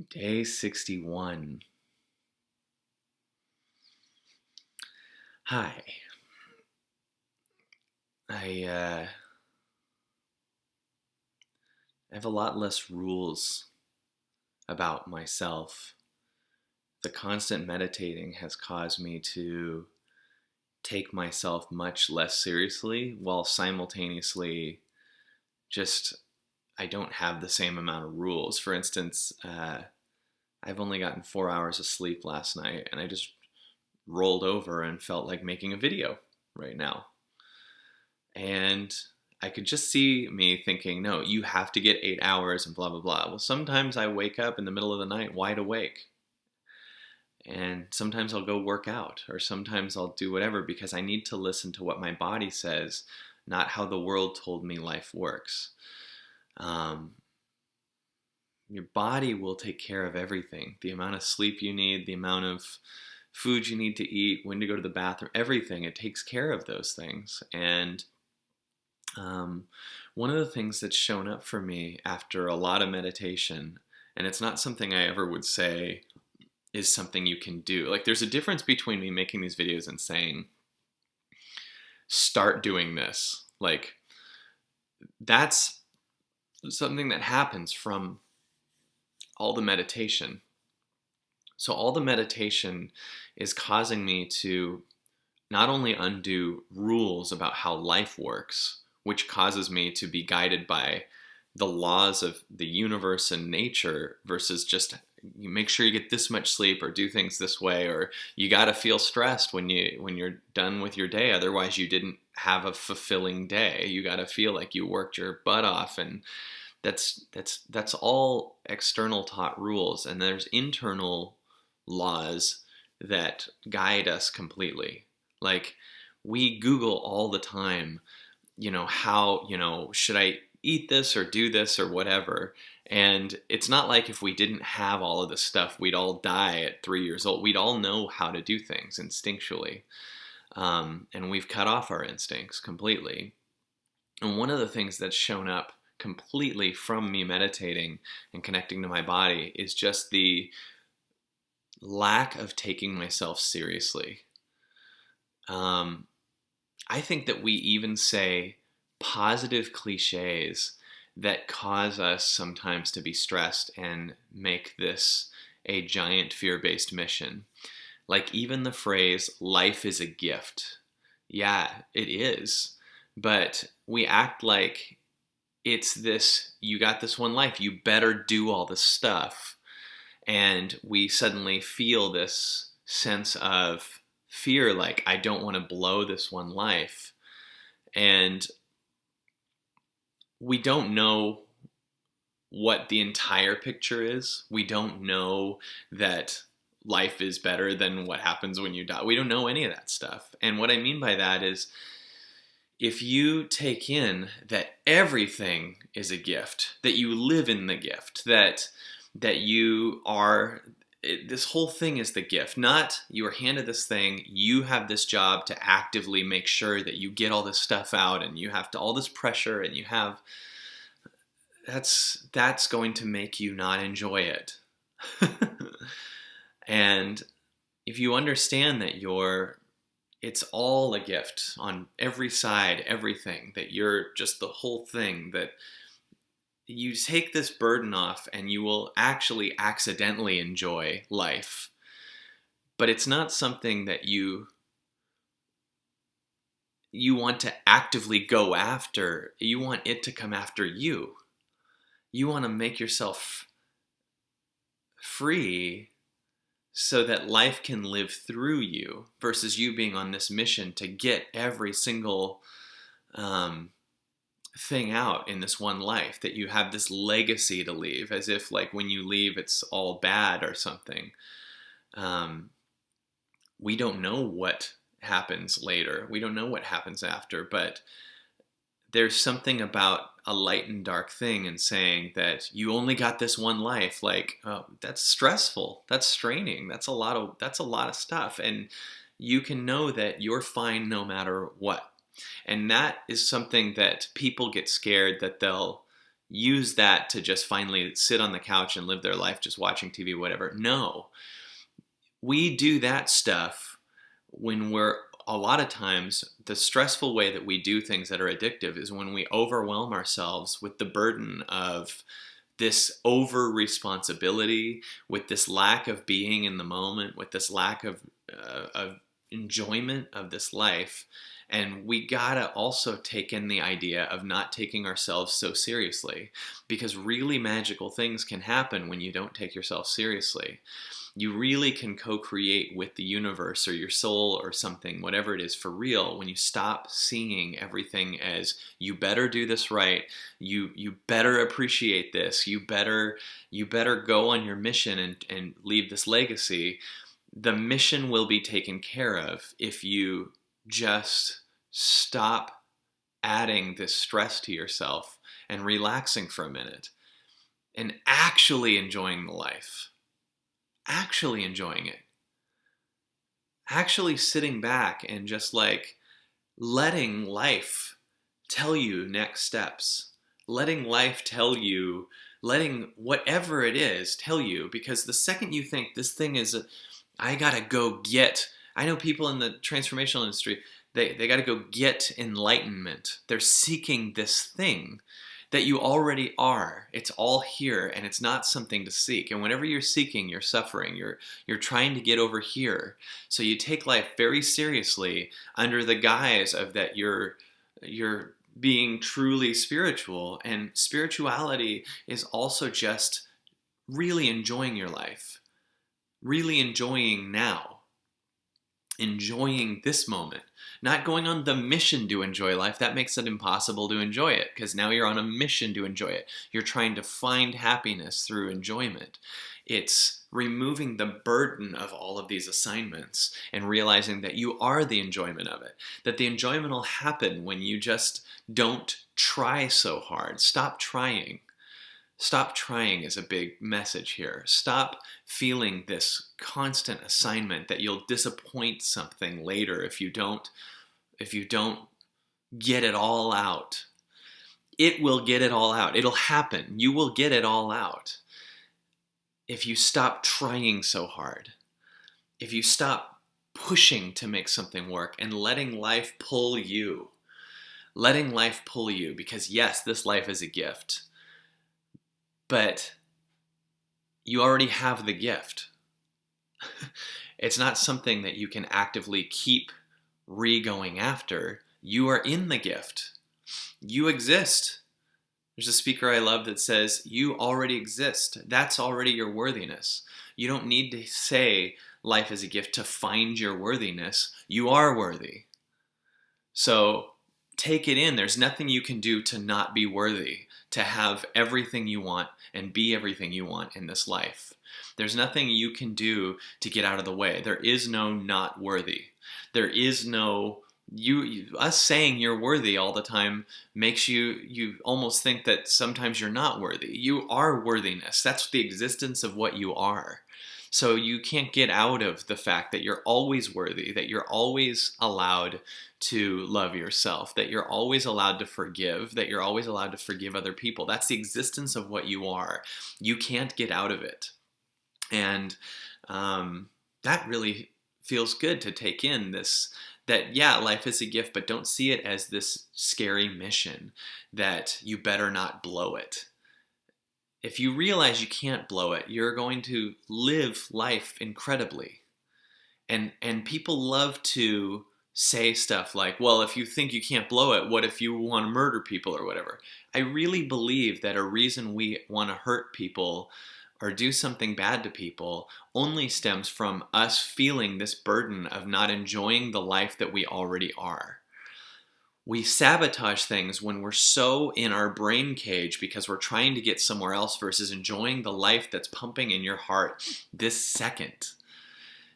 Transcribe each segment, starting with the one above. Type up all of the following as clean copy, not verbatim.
Day 61. Hi. I have a lot less rules about myself. The constant meditating has caused me to take myself much less seriously while simultaneously just I don't have the same amount of rules. For instance, I've only gotten 4 hours of sleep last night and I just rolled over and felt like making a video right now. And I could just see me thinking, no, you have to get 8 hours and blah, blah, blah. Well, sometimes I wake up in the middle of the night wide awake. And sometimes I'll go work out, or sometimes I'll do whatever because I need to listen to what my body says, not how the world told me life works. Um, your body will take care of everything. The amount of sleep you need, the amount of food you need to eat, when to go to the bathroom, everything. It takes care of those things. And one of the things that's shown up for me after a lot of meditation, and it's not something I ever would say is something you can do. Like, there's a difference between me making these videos and saying, start doing this. Like, that's something that happens from all the meditation. So, all the meditation is causing me to not only undo rules about how life works, which causes me to be guided by the laws of the universe and nature versus just you make sure you get this much sleep or do things this way, or you got to feel stressed when you're done with your day, otherwise you didn't have a fulfilling day. You got to feel like you worked your butt off. And that's all external taught rules, and there's internal laws that guide us completely. Like, we Google all the time, how, should I eat this or do this or whatever. And it's not like if we didn't have all of this stuff, we'd all die at 3 years old. We'd all know how to do things instinctually. And we've cut off our instincts completely. And one of the things that's shown up completely from me meditating and connecting to my body is just the lack of taking myself seriously. I think that we even say positive cliches that cause us sometimes to be stressed and make this a giant fear-based mission. Like, even the phrase, life is a gift. Yeah, it is. But we act like it's this, you got this one life, you better do all this stuff. And we suddenly feel this sense of fear, like, I don't want to blow this one life. And we don't know what the entire picture is. We don't know that life is better than what happens when you die. We don't know any of that stuff. And what I mean by that is, if you take in that everything is a gift, that you live in the gift, that you are, this whole thing is the gift. Not you are handed this thing, you have this job to actively make sure that you get all this stuff out, and you have to all this pressure, and you have, that's going to make you not enjoy it. And if you understand that it's all a gift on every side, everything, that you're just the whole thing, that you take this burden off and you will actually accidentally enjoy life. But it's not something that you want to actively go after. You want it to come after you. You want to make yourself free so that life can live through you, versus you being on this mission to get every single thing out in this one life, that you have this legacy to leave, as if like when you leave it's all bad or something. We don't know what happens later. We don't know what happens after, but there's something about a light and dark thing and saying that you only got this one life. Like, oh, that's stressful. That's straining. That's a lot of stuff. And you can know that you're fine no matter what. And that is something that people get scared that they'll, use that to just finally sit on the couch and live their life just watching TV, whatever. No, we do that stuff when we're, a lot of times, the stressful way that we do things that are addictive is when we overwhelm ourselves with the burden of this over responsibility, with this lack of being in the moment, with this lack of enjoyment of this life. And we gotta also take in the idea of not taking ourselves so seriously, because really magical things can happen when you don't take yourself seriously. You really can co-create with the universe or your soul or something, whatever it is, for real, when you stop seeing everything as you better do this right, you better appreciate this, you better go on your mission and leave this legacy. The mission will be taken care of if you just stop adding this stress to yourself and relaxing for a minute and actually enjoying the life. Actually enjoying it. Actually sitting back and just like letting life tell you next steps. Letting life tell you, letting whatever it is tell you, because the second you think this thing is, I gotta go get, I know people in the transformational industry, they gotta go get enlightenment. They're seeking this thing that you already are. It's all here, and it's not something to seek. And whenever you're seeking, you're suffering. You're trying to get over here. So you take life very seriously under the guise of that you're being truly spiritual. And spirituality is also just really enjoying your life, really enjoying now, enjoying this moment. Not going on the mission to enjoy life. That makes it impossible to enjoy it, because now you're on a mission to enjoy it. You're trying to find happiness through enjoyment. It's removing the burden of all of these assignments and realizing that you are the enjoyment of it. That the enjoyment will happen when you just don't try so hard. Stop trying. Stop trying is a big message here. Stop feeling this constant assignment that you'll disappoint something later if you don't get it all out. It will get it all out. It'll happen. You will get it all out. If you stop trying so hard. If you stop pushing to make something work and letting life pull you. Letting life pull you, because yes, this life is a gift. But you already have the gift. It's not something that you can actively keep going after. You are in the gift. You exist. There's a speaker I love that says, you already exist. That's already your worthiness. You don't need to say life is a gift to find your worthiness. You are worthy. So take it in. There's nothing you can do to not be worthy, to have everything you want and be everything you want in this life. There's nothing you can do to get out of the way. There is no not worthy. There is no, us saying you're worthy all the time makes you almost think that sometimes you're not worthy. You are worthiness. That's the existence of what you are. So you can't get out of the fact that you're always worthy, that you're always allowed to love yourself, that you're always allowed to forgive, that you're always allowed to forgive other people. That's the existence of what you are. You can't get out of it. And that really feels good to take in this, that yeah, life is a gift, but don't see it as this scary mission that you better not blow it. If you realize you can't blow it, you're going to live life incredibly. And people love to say stuff like, well, if you think you can't blow it, what if you want to murder people or whatever? I really believe that a reason we want to hurt people or do something bad to people only stems from us feeling this burden of not enjoying the life that we already are. We sabotage things when we're so in our brain cage because we're trying to get somewhere else versus enjoying the life that's pumping in your heart this second.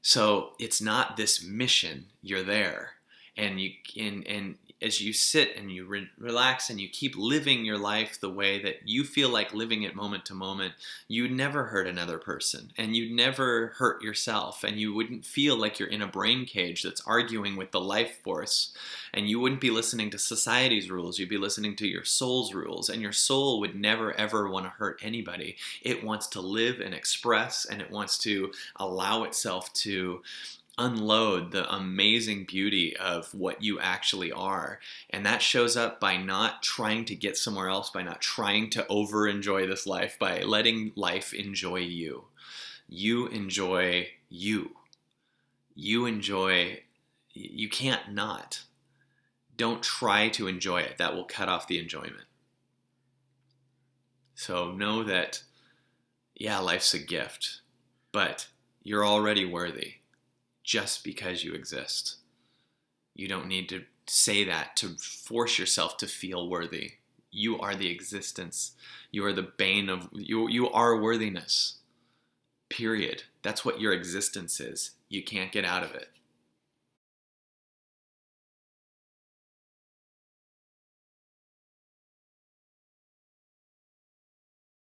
So it's not this mission, you're there. and and as you sit and you relax and you keep living your life the way that you feel like living it moment to moment, you'd never hurt another person, and you'd never hurt yourself, and you wouldn't feel like you're in a brain cage that's arguing with the life force, and you wouldn't be listening to society's rules. You'd be listening to your soul's rules, and your soul would never ever want to hurt anybody. It wants to live and express, and it wants to allow itself to unload the amazing beauty of what you actually are. And that shows up by not trying to get somewhere else, by not trying to over enjoy this life, by letting life enjoy you. You enjoy you. You enjoy, you can't not. Don't try to enjoy it. That will cut off the enjoyment. So know that, yeah, life's a gift, but you're already worthy. Just because you exist. You don't need to say that to force yourself to feel worthy. You are the existence. You are the bane of, you are worthiness. Period. That's what your existence is. You can't get out of it.